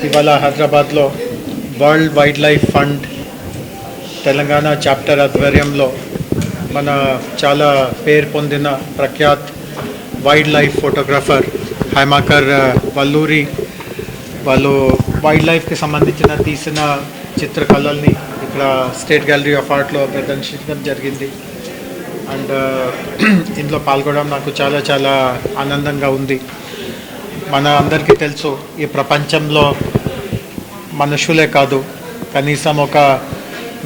ఇవాళ హైదరాబాద్లో world wildlife fund Telangana chapter ఆధ్వర్యంలో మన చాలా పేరు పొందిన ప్రఖ్యాత్ wildlife photographer Haimakar Valluri వాళ్ళు వైల్డ్ లైఫ్కి సంబంధించిన తీసిన చిత్రకళల్ని ఇక్కడ స్టేట్ గ్యాలరీ ఆఫ్ ఆర్ట్లో ప్రదర్శించడం జరిగింది. అండ్ ఇందులో పాల్గొనడం నాకు చాలా చాలా ఆనందంగా ఉంది. మన అందరికీ తెలుసు, ఈ ప్రపంచంలో మనుషులే కాదు, కనీసం ఒక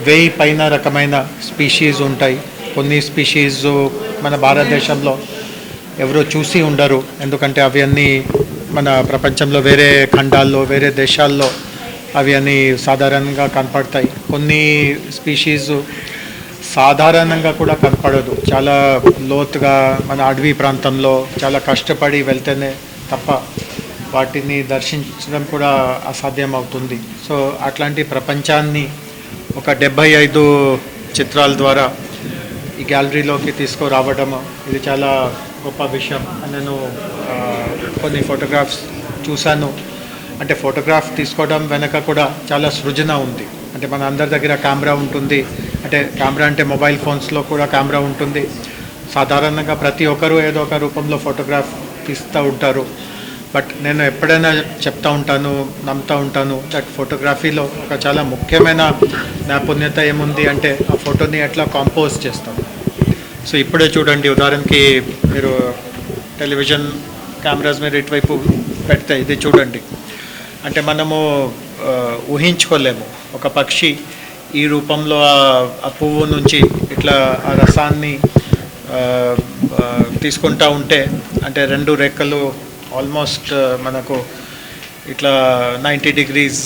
1000 పైన రకమైన స్పీషీస్ ఉంటాయి. కొన్ని స్పీషీస్ మన భారతదేశంలో ఎవరో చూసి ఉండరు, ఎందుకంటే అవి అన్నీ మన ప్రపంచంలో వేరే ఖండాల్లో వేరే దేశాల్లో అవి అన్నీ సాధారణంగా కనపడతాయి. కొన్ని స్పీషీస్ సాధారణంగా కూడా కనపడదు, చాలా లోతుగా మన అడవి ప్రాంతంలో చాలా కష్టపడి వెళ్తేనే తప్ప వాటిని దర్శించడం కూడా అసాధ్యం అవుతుంది. సో అట్లాంటి ప్రపంచాన్ని ఒక 75 చిత్రాల ద్వారా ఈ గ్యాలరీలోకి తీసుకురావడం ఇది చాలా గొప్ప విషయం. నేను కొన్ని ఫోటోగ్రాఫ్స్ చూశాను. అంటే ఫోటోగ్రాఫ్ తీసుకోవడం వెనక కూడా చాలా సృజన ఉంది. అంటే మన అందరి దగ్గర కెమెరా ఉంటుంది, అంటే కెమెరా అంటే మొబైల్ ఫోన్స్లో కూడా కెమెరా ఉంటుంది. సాధారణంగా ప్రతి ఒక్కరూ ఏదో ఒక రూపంలో ఫోటోగ్రాఫ్ తీస్తూ ఉంటారు. బట్ నేను ఎప్పుడైనా చెప్తూ ఉంటాను, నమ్ముతూ ఉంటాను దట్ ఫోటోగ్రఫీలో ఒక చాలా ముఖ్యమైన నైపుణ్యత ఏముంది అంటే ఆ ఫోటోని ఎట్లా కాంపోజ్ చేస్తాం. సో ఇప్పుడే చూడండి, ఉదాహరణకి మీరు టెలివిజన్ కెమెరాస్ మీరు ఇటువైపు పెడితే ఇది చూడండి, అంటే మనము ఊహించుకోలేము ఒక పక్షి ఈ రూపంలో ఆ పువ్వు నుంచి ఇట్లా ఆ రసాన్ని తీసుకుంటూ ఉంటే, అంటే 2 రెక్కలు ఆల్మోస్ట్ మనకు ఇట్లా 90 degrees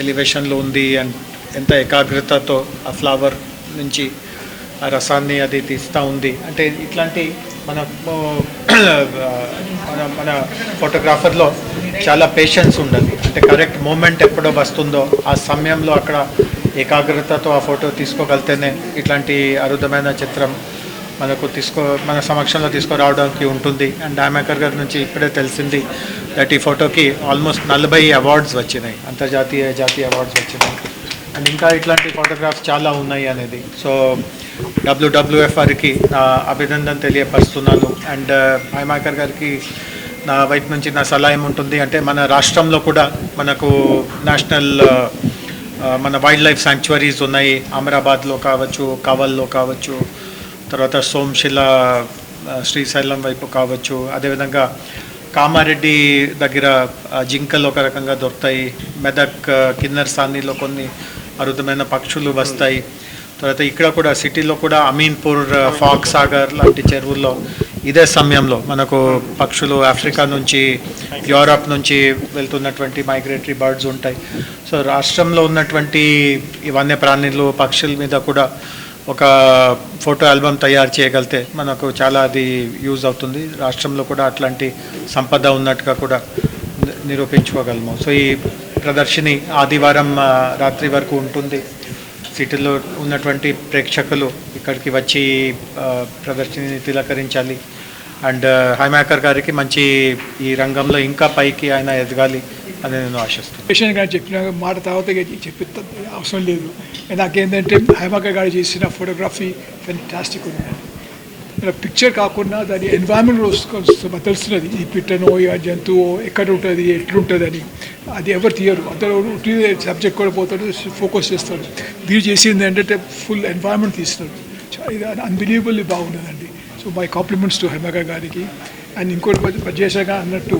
ఎలివేషన్లో ఉంది. అండ్ ఎంత ఏకాగ్రతతో ఆ ఫ్లవర్ నుంచి ఆ రసాన్ని అది తీస్తూ ఉంది. అంటే ఇట్లాంటి మన మన ఫోటోగ్రాఫర్లో చాలా పేషెన్స్ ఉండాలి. అంటే కరెక్ట్ మూమెంట్ ఎప్పుడో వస్తుందో ఆ సమయంలో అక్కడ ఏకాగ్రతతో ఆ ఫోటో తీసుకోగలితేనే ఇట్లాంటి అరుదమైన చిత్రం మన సమక్షంలో తీసుకురావడానికి ఉంటుంది. అండ్ హైమాకర్ గారి నుంచి ఇప్పుడే తెలిసింది దట్ ఈ ఫోటోకి ఆల్మోస్ట్ 40 అవార్డ్స్ వచ్చినాయి, అంతర్జాతీయ జాతీయ అవార్డ్స్ వచ్చినాయి. అండ్ ఇంకా ఇట్లాంటి ఫోటోగ్రాఫ్స్ చాలా ఉన్నాయి అనేది. సో WWF వారికి నా అభినందన తెలియపరుస్తున్నాను. అండ్ హైమాకర్ గారికి నా వైపు నుంచి నా సలహా ఏముంటుంది అంటే, మన రాష్ట్రంలో కూడా మనకు నేషనల్ మన వైల్డ్ లైఫ్ శాంక్చువరీస్ ఉన్నాయి. అమరాబాద్లో కావచ్చు, కవల్లో కావచ్చు, తర్వాత సోమశిల శ్రీశైలం వైపు కావచ్చు, అదేవిధంగా కామారెడ్డి దగ్గర జింకలు ఒక రకంగా దొరుకుతాయి. మెదక్ కిన్నెరసానిలో కొన్ని అరుదమైన పక్షులు వస్తాయి. తర్వాత ఇక్కడ కూడా సిటీలో కూడా అమీన్పూర్, ఫాక్ సాగర్ లాంటి చెరువుల్లో ఇదే సమయంలో మనకు పక్షులు ఆఫ్రికా నుంచి యూరప్ నుంచి వెళ్తున్నటువంటి మైగ్రేటరీ బర్డ్స్ ఉంటాయి. సో రాష్ట్రంలో ఉన్నటువంటి ఈ వన్యప్రాణులు పక్షుల మీద కూడా ఒక ఫోటో ఆల్బమ్ తయారు చేయగలిగితే మనకు చాలా అది యూజ్ అవుతుంది. రాష్ట్రంలో కూడా అట్లాంటి సంపద ఉన్నట్టుగా కూడా నిరూపించుకోగలము. సో ఈ ప్రదర్శిని ఆదివారం రాత్రి వరకు ఉంటుంది. సిటీలో ఉన్నటువంటి ప్రేక్షకులు ఇక్కడికి వచ్చి ప్రదర్శిని తిలకరించాలి. అండ్ హైమాకర్ గారికి మంచి ఈ రంగంలో ఇంకా పైకి ఆయన ఎదగాలి అని నేను ఆశిస్తున్నాను. పేషెంట్ గారు చెప్పిన మాట తర్వాత చెప్పి అవసరం లేదు. నాకేంటంటే హైమాకర్ గారు చేసిన ఫోటోగ్రఫీ ఫెంటాస్టిక్ ఉంది. పిక్చర్ కాకుండా దాని ఎన్వైరన్మెంట్ తెలుస్తున్నది, ఈ పిట్టనో ఆ జంతువు ఎక్కడ ఉంటుంది ఎట్లుంటుంది అని. అది ఎవరు తీయరు, అందరూ సబ్జెక్ట్ కూడా పోతాడు, ఫోకస్ చేస్తాడు. మీరు చేసింది ఏంటంటే ఫుల్ ఎన్వైరన్మెంట్ తీస్తున్నారు. ఇది అన్బిలీవబుల్లీ బాగున్నదండి. So my compliments to Haimakar గారికి. అండ్ ఇంకోటి చేశాక అన్నట్టు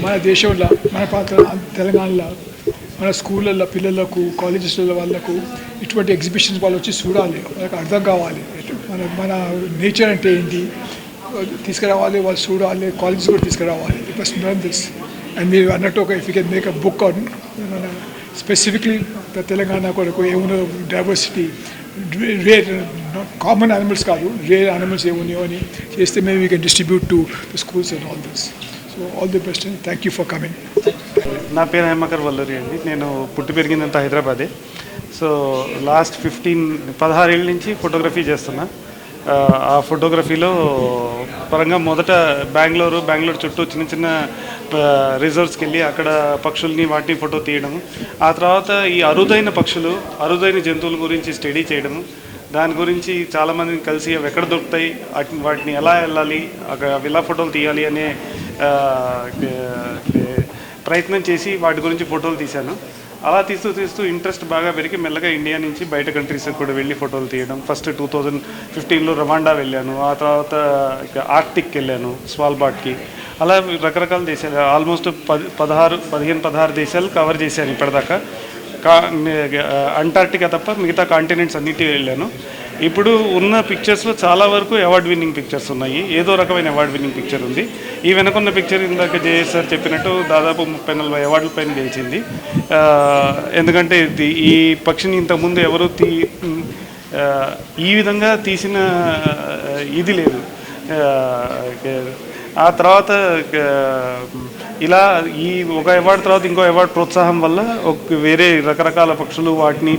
మన దేశంలో, మన ప్రాంతంలో, తెలంగాణలో మన స్కూళ్ళల్లో పిల్లలకు, కాలేజెస్లలో వాళ్ళకు ఇటువంటి ఎగ్జిబిషన్స్ వాళ్ళు వచ్చి చూడాలి, వాళ్ళకి అర్థం కావాలి మన నేచర్ అంటే ఏంటి తీసుకురావాలి, వాళ్ళు చూడాలి, కాలేజెస్ కూడా తీసుకురావాలి. It must learn this. And మీరు అన్నట్టు ఒక if you can make a book on మన స్పెసిఫిక్లీ తెలంగాణ కొరకు ఏమున్న డైవర్సిటీ, రేర్ కామన్ యానిమల్స్ కాదు, రేర్ యానిమల్స్ ఏమున్నాయో అని చేస్తే మేము we can distribute to the schools and all this. So all the best and thank you for coming. నా పేరు హైమాకర్ వల్లూరి అండి. నేను పుట్టి పెరిగిందంతా హైదరాబాదే. సో లాస్ట్ 16 ఏళ్ళ నుంచి ఫోటోగ్రఫీ చేస్తున్నా. ఆ ఫోటోగ్రఫీలో పరంగా మొదట బెంగళూరు చుట్టూ చిన్న చిన్న రిజర్వ్స్కి వెళ్ళి అక్కడ పక్షుల్ని వాటిని ఫోటో తీయడము, ఆ తర్వాత ఈ అరుదైన పక్షులు అరుదైన జంతువుల గురించి స్టడీ చేయడము, దాని గురించి చాలామందిని కలిసి అవి ఎక్కడ దొరుకుతాయి, వాటిని ఎలా వెళ్ళాలి, అక్కడ ఎలా ఫోటోలు తీయాలి అనే ప్రయత్నం చేసి వాటి గురించి ఫోటోలు తీశాను. అలా తీస్తూ ఇంట్రెస్ట్ బాగా పెరిగి మెల్లగా ఇండియా నుంచి బయట కంట్రీస్కి కూడా వెళ్ళి ఫోటోలు తీయడం. ఫస్ట్ 2015లో రవాండా వెళ్ళాను, ఆ తర్వాత ఆర్క్టిక్కి వెళ్ళాను, స్వాల్బార్డ్కి. అలా రకరకాల దేశాలు ఆల్మోస్ట్ 15-16 దేశాలు కవర్ చేశాను ఇప్పటిదాకా. అంటార్క్టికా తప్ప మిగతా కాంటినెంట్స్ అన్నిటి వెళ్ళాను. ఇప్పుడు ఉన్న పిక్చర్స్లో చాలా వరకు అవార్డ్ విన్నింగ్ పిక్చర్స్ ఉన్నాయి. ఏదో రకమైన అవార్డ్ విన్నింగ్ పిక్చర్ ఉంది. ఈ వెనకున్న పిక్చర్ ఇందాక జేఎస్ సార్ చెప్పినట్టు దాదాపు 30-40 అవార్డుల పైన గెలిచింది. ఎందుకంటే ఈ పక్షిని ఇంతకుముందు ఎవరు ఈ విధంగా తీసిన ఇది లేదు. ఆ తర్వాత ఇలా ఈ ఒక అవార్డు తర్వాత ఇంకో అవార్డు ప్రోత్సాహం వల్ల వేరే రకరకాల పక్షులు వాటిని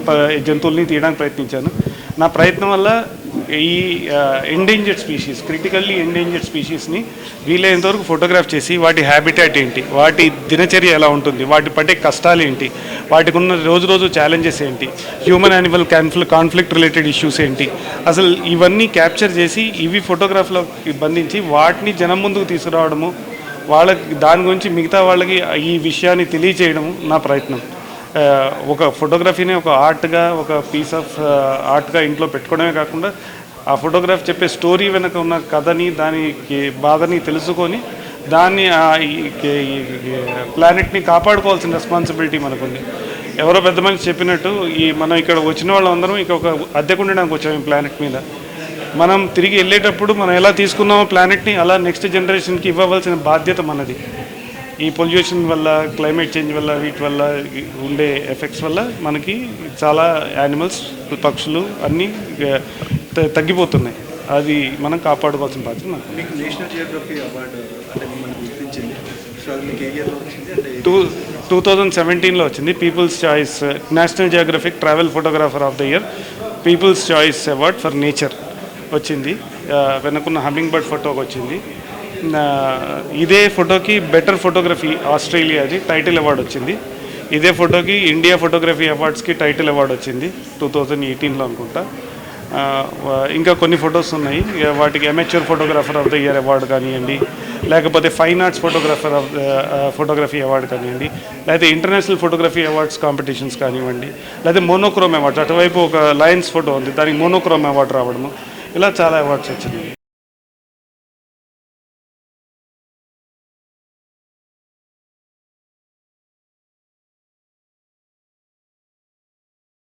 జంతువుల్ని తీయడానికి ప్రయత్నించాను. నా ప్రయత్నం వల్ల ఈ ఎండేంజర్డ్ స్పీషీస్, క్రిటికల్లీ ఎండేంజర్డ్ స్పీషీస్ని వీలైనంతవరకు ఫోటోగ్రాఫ్ చేసి వాటి హ్యాబిటాట్ ఏంటి, వాటి దినచర్య ఎలా ఉంటుంది, వాటి పడే కష్టాలు ఏంటి, వాటికి ఉన్న రోజు ఛాలెంజెస్ ఏంటి, human animal conflict related issues ఏంటి, అసలు ఇవన్నీ క్యాప్చర్ చేసి ఇవి ఫోటోగ్రాఫ్లోకి బంధించి వాటిని జనం ముందుకు తీసుకురావడము, వాళ్ళకి దాని గురించి మిగతా వాళ్ళకి ఈ విషయాన్ని తెలియచేయడము నా ప్రయత్నం. ఒక ఫోటోగ్రఫీని ఒక ఆర్ట్గా, ఒక పీస్ ఆఫ్ ఆర్ట్గా ఇంట్లో పెట్టుకోవడమే కాకుండా ఆ ఫోటోగ్రాఫ్ చెప్పే స్టోరీ వెనక ఉన్న కథని, దానికి బాధని తెలుసుకొని దాన్ని ప్లానెట్ని కాపాడుకోవాల్సిన రెస్పాన్సిబిలిటీ మనకుంది. ఎవరో పెద్ద మనిషి చెప్పినట్టు మనం ఇక్కడ వచ్చిన వాళ్ళందరం ఇక ఒక అద్దెకు ఉండడానికి వచ్చాము ఈ ప్లానెట్ మీద. మనం తిరిగి వెళ్ళేటప్పుడు మనం ఎలా తీసుకున్నామో ప్లానెట్ని అలా నెక్స్ట్ జనరేషన్కి ఇవ్వవలసిన బాధ్యత మనది. ఈ పొల్యూషన్ వల్ల, క్లైమేట్ చేంజ్ వల్ల, వీటి వల్ల ఉండే ఎఫెక్ట్స్ వల్ల మనకి చాలా యానిమల్స్, పక్షులు అన్నీ తగ్గిపోతున్నాయి. అది మనం కాపాడుకోవాల్సిన బాధ్యత మనకు. మీకు నేషనల్ జియోగ్రఫీ అవార్డు అంటే మిమ్మల్ని గుర్తించింది. సో అది మీకు ఏ ఇయర్లో వచ్చింది? అంటే 2017లో వచ్చింది. People's choice National Geographic travel photographer of the year people's choice award for nature వచ్చింది. వెనకున్న హమ్మింగ్ బర్డ్ ఫోటోకి వచ్చింది. ఇదే ఫోటోకి బెటర్ ఫోటోగ్రఫీ ఆస్ట్రేలియాది టైటిల్ అవార్డు వచ్చింది. ఇదే ఫోటోకి ఇండియా ఫోటోగ్రఫీ అవార్డ్స్కి టైటిల్ అవార్డు వచ్చింది 2018లో అనుకుంటా. ఇంకా కొన్ని ఫొటోస్ ఉన్నాయి, వాటికి amateur photographer of the year award కానివ్వండి, లేకపోతే ఫైన్ ఆర్ట్స్ ఫోటోగ్రఫీ అవార్డు కానివ్వండి, లేకపోతే ఇంటర్నేషనల్ ఫోటోగ్రఫీ అవార్డ్స్ కాంపిటీషన్స్ కానివ్వండి, లేకపోతే మోనోక్రోమ్ అవార్డ్స్. అటువైపు ఒక లయన్స్ ఫోటో ఉంది, దానికి మోనోక్రోమ్ అవార్డు రావడము, ఇలా చాలా అవార్డ్స్ వచ్చినాయి.